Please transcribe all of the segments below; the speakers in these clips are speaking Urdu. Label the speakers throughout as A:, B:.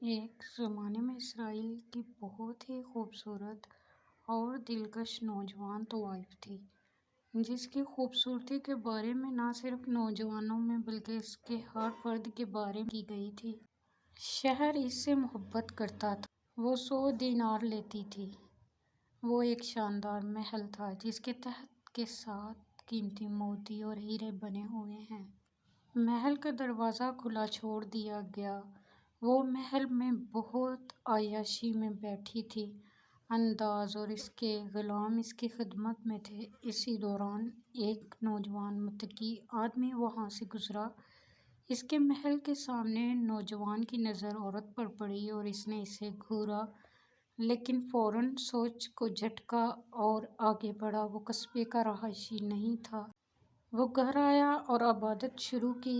A: ایک زمانے میں اسرائیل کی بہت ہی خوبصورت اور دلکش نوجوان طوائف تھی، جس کی خوبصورتی کے بارے میں نہ صرف نوجوانوں میں بلکہ اس کے ہر فرد کے بارے میں کی گئی تھی۔ شہر اس سے محبت کرتا تھا۔ وہ 100 دینار لیتی تھی۔ وہ ایک شاندار محل تھا جس کے تحت کے ساتھ قیمتی موتی اور ہیرے بنے ہوئے ہیں۔ محل کا دروازہ کھلا چھوڑ دیا گیا۔ وہ محل میں بہت عیاشی میں بیٹھی تھی۔ انداز اور اس کے غلام اس کی خدمت میں تھے۔ اسی دوران ایک نوجوان متقی آدمی وہاں سے گزرا۔ اس کے محل کے سامنے نوجوان کی نظر عورت پر پڑی اور اس نے اسے گھورا، لیکن فوراً سوچ کو جھٹکا اور آگے بڑھا۔ وہ قصبے کا رہائشی نہیں تھا۔ وہ گھر آیا اور عبادت شروع کی۔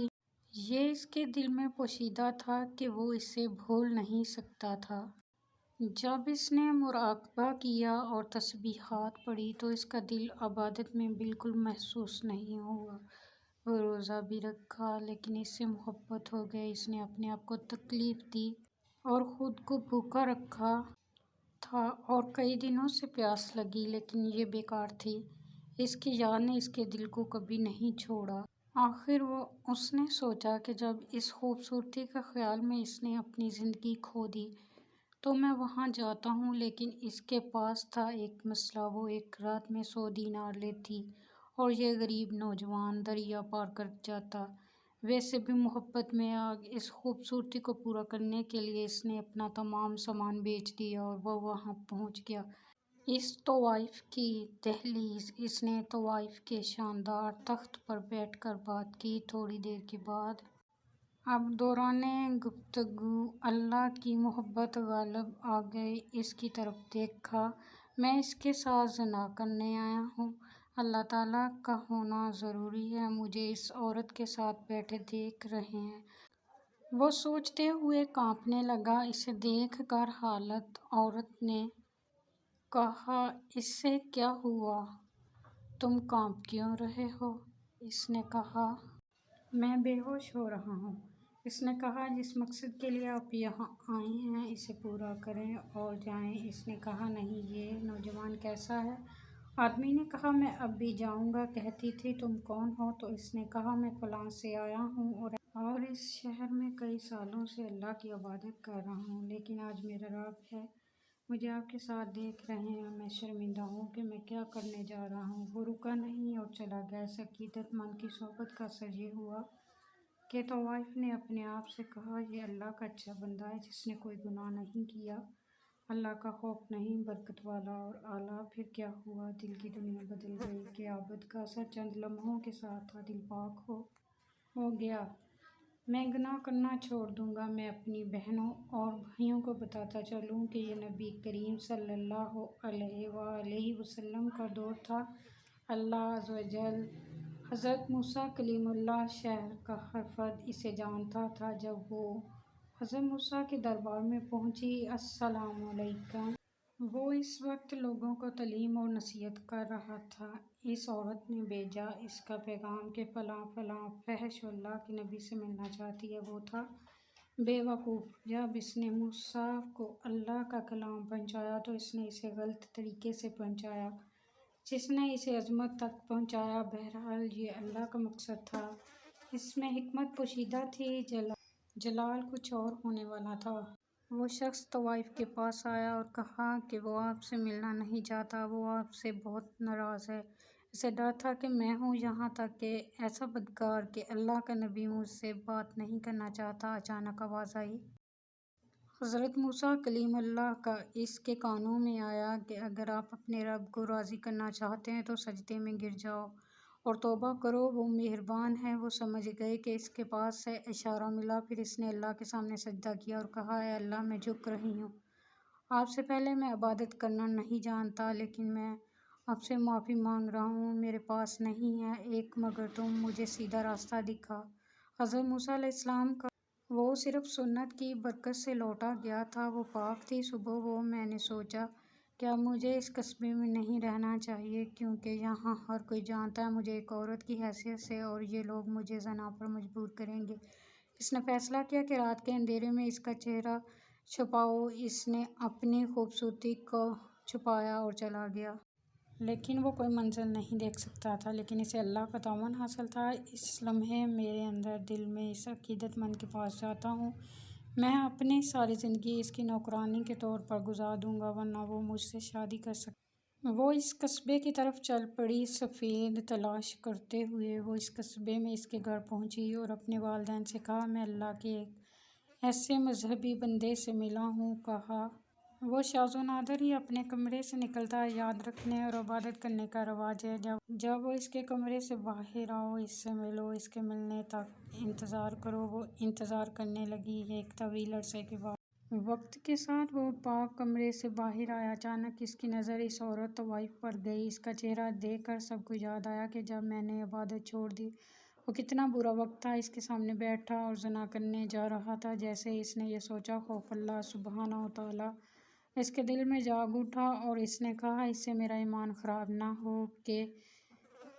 A: یہ اس کے دل میں پوشیدہ تھا کہ وہ اسے بھول نہیں سکتا تھا۔ جب اس نے مراقبہ کیا اور تسبیحات پڑھی تو اس کا دل عبادت میں بالکل محسوس نہیں ہوا۔ وہ روزہ بھی رکھا، لیکن اس سے محبت ہو گئی۔ اس نے اپنے آپ کو تکلیف دی اور خود کو بھوکا رکھا تھا اور کئی دنوں سے پیاس لگی، لیکن یہ بیکار تھی۔ اس کی یاد نے اس کے دل کو کبھی نہیں چھوڑا۔ آخر اس نے سوچا کہ جب اس خوبصورتی کے خیال میں اس نے اپنی زندگی کھو دی تو میں وہاں جاتا ہوں، لیکن اس کے پاس تھا ایک مسئلہ۔ وہ ایک رات میں 100 دینار لیتی اور یہ غریب نوجوان دریا پار کر جاتا۔ ویسے بھی محبت میں آگ اس خوبصورتی کو پورا کرنے کے لیے اس نے اپنا تمام سامان بیچ دیا اور وہ وہاں پہنچ گیا۔ اس طوائف کی دہلیز۔ اس نے طوائف کے شاندار تخت پر بیٹھ کر بات کی۔ تھوڑی دیر کے بعد اب دوران گفتگو اللہ کی محبت غالب آ گئی۔ اس کی طرف دیکھا۔ میں اس کے ساتھ زنا کرنے آیا ہوں۔ اللہ تعالیٰ کا ہونا ضروری ہے۔ مجھے اس عورت کے ساتھ بیٹھے دیکھ رہے ہیں۔ وہ سوچتے ہوئے کانپنے لگا۔ اسے دیکھ کر حالت عورت نے کہا، اس سے کیا ہوا؟ تم کانپ کیوں رہے ہو؟ اس نے کہا، میں بے ہوش ہو رہا ہوں۔ اس نے کہا، جس مقصد کے لیے آپ یہاں آئے ہیں اسے پورا کریں اور جائیں۔ اس نے کہا، نہیں، یہ نوجوان کیسا ہے؟ آدمی نے کہا، میں اب بھی جاؤں گا۔ کہتی تھی، تم کون ہو؟ تو اس نے کہا، میں فلاں سے آیا ہوں اور اس شہر میں کئی سالوں سے اللہ کی عبادت کر رہا ہوں، لیکن آج میرا رب ہے مجھے آپ کے ساتھ دیکھ رہے ہیں۔ میں شرمندہ ہوں کہ میں کیا کرنے جا رہا ہوں۔ وہ رکا نہیں اور چلا گیا۔ اس عقیدت مند کی صحبت کا اثر یہ ہوا کہ طوائف نے اپنے آپ سے کہا، یہ اللہ کا اچھا بندہ ہے جس نے کوئی گناہ نہیں کیا، اللہ کا خوف نہیں، برکت والا اور اعلیٰ۔ پھر کیا ہوا؟ دل کی دنیا بدل گئی کہ عابد کا اثر چند لمحوں کے ساتھ تھا۔ دل پاک ہو گیا۔ میں گناہ کرنا چھوڑ دوں گا۔ میں اپنی بہنوں اور بھائیوں کو بتاتا چلوں کہ یہ نبی کریم صلی اللہ علیہ وآلہ وسلم کا دور تھا۔ اللہ عز و جل حضرت موسیٰ کلیم اللہ شہر کا ہر فرد اسے جانتا تھا۔ جب وہ حضرت موسیٰ کے دربار میں پہنچی، السلام علیکم۔ وہ اس وقت لوگوں کو تعلیم اور نصیحت کر رہا تھا۔ اس عورت نے بھیجا اس کا پیغام کہ فلاں فلاں فحش اللہ کے نبی سے ملنا چاہتی ہے۔ وہ تھا بے وقوف۔ جب اس نے موسیٰ کو اللہ کا کلام پہنچایا تو اس نے اسے غلط طریقے سے پہنچایا، جس نے اسے عظمت تک پہنچایا۔ بہرحال یہ اللہ کا مقصد تھا۔ اس میں حکمت پوشیدہ تھی۔ جلال کچھ اور ہونے والا تھا۔ وہ شخص طوائف کے پاس آیا اور کہا کہ وہ آپ سے ملنا نہیں چاہتا۔ وہ آپ سے بہت ناراض ہے۔ اسے ڈر تھا کہ میں ہوں، یہاں تک کہ ایسا بدکار کہ اللہ کا نبی مجھ سے بات نہیں کرنا چاہتا۔ اچانک آواز آئی حضرت موسیٰ کلیم اللہ کا۔ اس کے کانوں میں آیا کہ اگر آپ اپنے رب کو راضی کرنا چاہتے ہیں تو سجدے میں گر جاؤ اور توبہ کرو، وہ مہربان ہے۔ وہ سمجھ گئے کہ اس کے پاس سے اشارہ ملا۔ پھر اس نے اللہ کے سامنے سجدہ کیا اور کہا، اے اللہ، میں جھک رہی ہوں۔ آپ سے پہلے میں عبادت کرنا نہیں جانتا، لیکن میں آپ سے معافی مانگ رہا ہوں۔ میرے پاس نہیں ہے ایک مگر تم مجھے سیدھا راستہ دکھا۔ حضرت موسیٰ علیہ السلام کا وہ صرف سنت کی برکت سے لوٹا گیا تھا۔ وہ پاک تھی۔ صبح میں نے سوچا کہ اب مجھے اس قصبے میں نہیں رہنا چاہیے، کیونکہ یہاں ہر کوئی جانتا ہے مجھے ایک عورت کی حیثیت سے اور یہ لوگ مجھے زنا پر مجبور کریں گے۔ اس نے فیصلہ کیا کہ رات کے اندھیرے میں اس کا چہرہ چھپاؤ۔ اس نے اپنی خوبصورتی کو چھپایا اور چلا گیا، لیکن وہ کوئی منزل نہیں دیکھ سکتا تھا، لیکن اسے اللہ کا تعاون حاصل تھا۔ اس لمحے میرے اندر دل میں اس عقیدت مند کے پاس جاتا ہوں، میں اپنی ساری زندگی اس کی نوکرانی کے طور پر گزار دوں گا، ورنہ وہ مجھ سے شادی کر سکتا۔ وہ اس قصبے کی طرف چل پڑی، سفید تلاش کرتے ہوئے وہ اس قصبے میں اس کے گھر پہنچی اور اپنے والدین سے کہا، میں اللہ کے ایک ایسے مذہبی بندے سے ملا ہوں۔ کہا وہ شاذ و نادر ہی اپنے کمرے سے نکلتا ہے۔ یاد رکھنے اور عبادت کرنے کا رواج ہے، جب وہ اس کے کمرے سے باہر آؤ، اس سے ملو، اس کے ملنے تک انتظار کرو۔ وہ انتظار کرنے لگی۔ ایک طویل عرصے کے بعد وقت کے ساتھ وہ پاک کمرے سے باہر آیا۔ اچانک اس کی نظر اس عورت طوائف پر گئی۔ اس کا چہرہ دیکھ کر سب کو یاد آیا کہ جب میں نے عبادت چھوڑ دی وہ کتنا برا وقت تھا۔ اس کے سامنے بیٹھا اور زنا کرنے جا رہا تھا۔ جیسے ہی اس نے یہ سوچا، خوف اللہ سبحانہ و تعالیٰ اس کے دل میں جاگ اٹھا اور اس نے کہا، اس سے میرا ایمان خراب نہ ہو کہ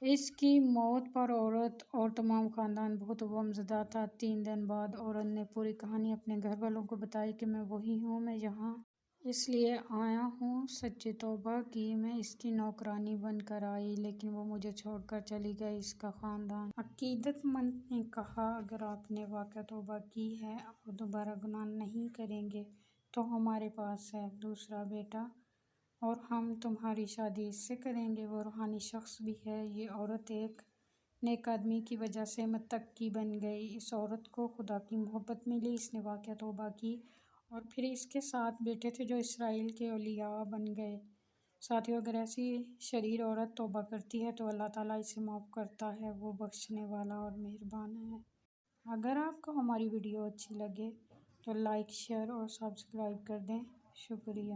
A: اس کی موت پر عورت اور تمام خاندان بہت غم زدہ تھا۔ 3 دن بعد عورت نے پوری کہانی اپنے گھر والوں کو بتائی کہ میں وہی ہوں، میں یہاں اس لیے آیا ہوں، سچی توبہ کی، میں اس کی نوکرانی بن کر آئی، لیکن وہ مجھے چھوڑ کر چلی گئی۔ اس کا خاندان عقیدت مند نے کہا، اگر آپ نے واقعی توبہ کی ہے اور دوبارہ گناہ نہیں کریں گے تو ہمارے پاس ہے دوسرا بیٹا اور ہم تمہاری شادی اس سے کریں گے۔ وہ روحانی شخص بھی ہے۔ یہ عورت ایک نیک آدمی کی وجہ سے متقی بن گئی۔ اس عورت کو خدا کی محبت ملی، اس نے واقعی توبہ کی اور پھر اس کے 7 بیٹے تھے جو اسرائیل کے اولیاء بن گئے۔ ساتھیو، اگر ایسی شریر عورت توبہ کرتی ہے تو اللہ تعالیٰ اسے معاف کرتا ہے، وہ بخشنے والا اور مہربان ہے۔ اگر آپ کو ہماری ویڈیو اچھی لگے تو لائک، شیئر اور سبسکرائب کر دیں۔ شکریہ۔